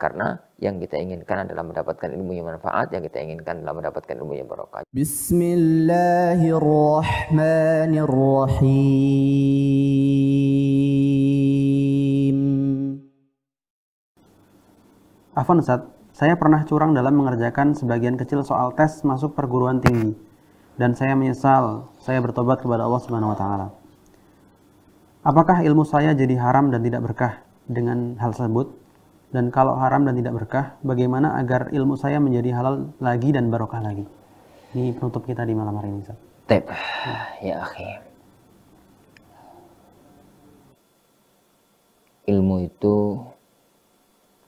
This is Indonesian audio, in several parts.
Karena yang kita inginkan adalah mendapatkan ilmu yang manfaat, yang kita inginkan adalah mendapatkan ilmu yang barokah. Bismillahirrahmanirrahim. Afwan Ustaz, saya pernah curang dalam mengerjakan sebagian kecil soal tes masuk perguruan tinggi. Dan saya menyesal, saya bertobat kepada Allah Subhanahu wa taala. Apakah ilmu saya jadi haram dan tidak berkah dengan hal tersebut? Dan kalau haram dan tidak berkah, bagaimana agar ilmu saya menjadi halal lagi dan barokah lagi? Ini penutup kita di malam hari ini, Ustaz. Ya akhi. Ilmu itu,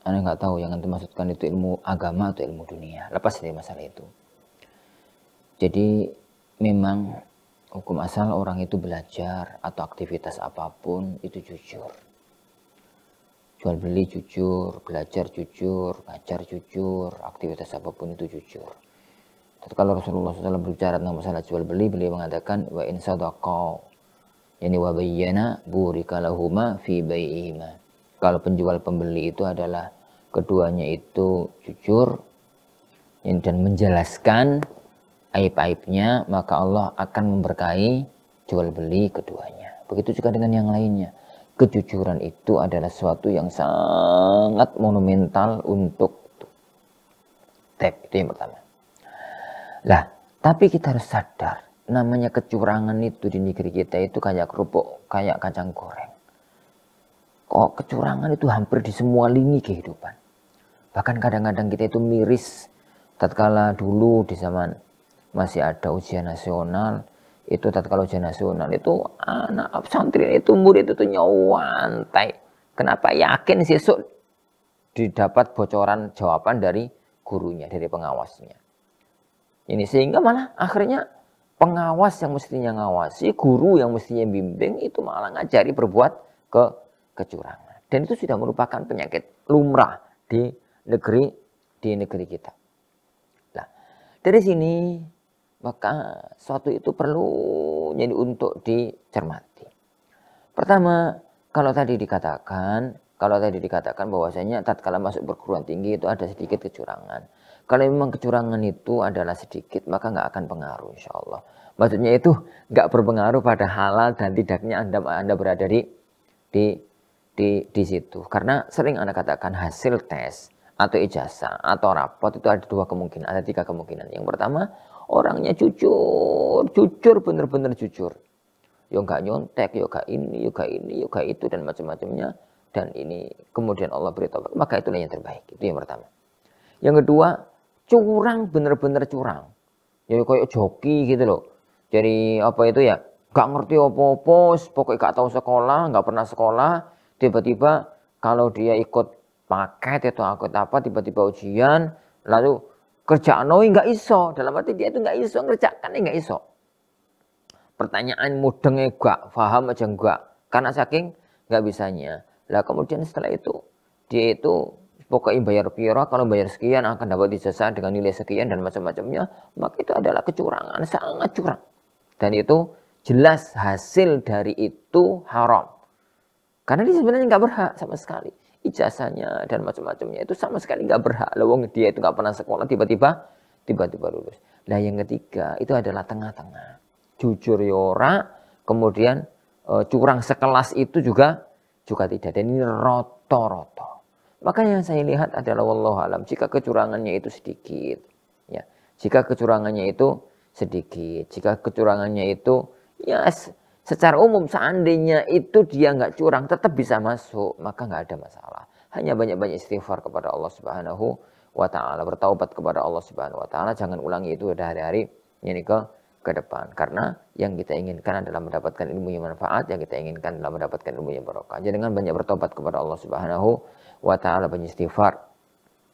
Anda nggak tahu yang antum maksudkan itu ilmu agama atau ilmu dunia. Lepas dari masalah itu. Jadi memang hukum asal orang itu belajar atau aktivitas apapun itu jujur. Jual beli jujur, belajar jujur, ngajar jujur, aktivitas apapun itu jujur. Tapi kalau Rasulullah SAW berbicara tentang masalah jual beli, beliau mengatakan wa in sadaqau, yani wa bayyana burika lahuma fi bai'ihima. Kalau penjual pembeli itu adalah keduanya itu jujur dan menjelaskan aib-aibnya, maka Allah akan memberkahi jual beli keduanya. Begitu juga dengan yang lainnya. Kejujuran itu adalah sesuatu yang sangat monumental untuk itu yang pertama. Lah, tapi kita harus sadar, namanya kecurangan itu di negeri kita itu kayak kerupuk, kayak kacang goreng. Kok kecurangan itu hampir di semua lini kehidupan. Bahkan kadang-kadang kita itu miris, tatkala dulu di zaman masih ada ujian nasional, itu tatkala ujian nasional itu anak santri itu murid itu nyawantai. Kenapa? Yakin besok didapat bocoran jawaban dari gurunya, dari pengawasnya. Ini sehingga malah akhirnya pengawas yang mestinya ngawasi, guru yang mestinya bimbing itu malah ngajari berbuat kecurangan. Dan itu sudah merupakan penyakit lumrah di negeri kita. Nah, dari sini maka suatu itu perlu jadi untuk dicermati. Pertama, kalau tadi dikatakan bahwasanya tatkala masuk perguruan tinggi itu ada sedikit kecurangan. Kalau memang kecurangan itu adalah sedikit, maka nggak akan pengaruh insya Allah. Maksudnya itu nggak berpengaruh pada halal dan tidaknya Anda berada di situ. Karena sering Anda katakan hasil tes atau ijazah atau rapot itu ada dua kemungkinan, ada tiga kemungkinan. Yang pertama, orangnya jujur bener-bener jujur. Ya nggak nyontek, ya nggak ini, ya nggak itu dan macam-macamnya. Dan ini kemudian Allah beri taufik, maka itulah yang terbaik. Itu yang pertama. Yang kedua, curang bener-bener curang. Ya kayak joki gitu loh. Jadi apa itu ya? Nggak ngerti apa-apa, pokoknya nggak tahu sekolah, nggak pernah sekolah. Tiba-tiba kalau dia ikut paket atau ikut apa, tiba-tiba ujian, lalu kerjaan nggak iso. Dalam arti dia itu nggak iso, ngerjakannya nggak iso. Pertanyaan mudengnya gak, paham aja enggak. Karena saking nggak bisanya. Lah kemudian setelah itu, dia itu pokoknya bayar piro, kalau bayar sekian akan dapat ijazah dengan nilai sekian dan macam-macamnya. Maka itu adalah kecurangan, sangat curang. Dan itu jelas hasil dari itu haram. Karena dia sebenarnya nggak berhak sama sekali. Ijazahnya dan macam-macamnya itu sama sekali nggak berhak. Lawang dia itu nggak pernah sekolah, tiba-tiba lulus. Nah yang ketiga itu adalah tengah-tengah. Jujur yora, kemudian curang sekelas itu juga tidak. Dan ini roto-roto. Maka yang saya lihat adalah wallahu alam, jika kecurangannya itu sedikit, ya, jika kecurangannya itu ya secara umum seandainya itu dia nggak curang tetap bisa masuk, maka nggak ada masalah. Hanya banyak-banyak istighfar kepada Allah Subhanahu wa taala, bertaubat kepada Allah Subhanahu wa taala, jangan ulangi itu hari-hari ini ke depan. Karena yang kita inginkan adalah mendapatkan ilmu yang manfaat, yang kita inginkan adalah mendapatkan ilmu yang barokah. Jadi dengan banyak bertobat kepada Allah Subhanahu wa taala, banyak istighfar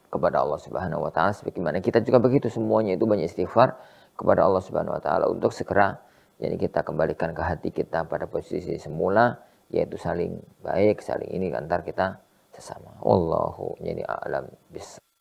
kepada Allah Subhanahu wa taala, sebagaimana kita juga begitu, semuanya itu banyak istighfar kepada Allah Subhanahu wa taala untuk segera kita kembalikan ke hati kita pada posisi semula, yaitu saling baik, saling ini antar kita sesama. Wallahu a'lam bishawab.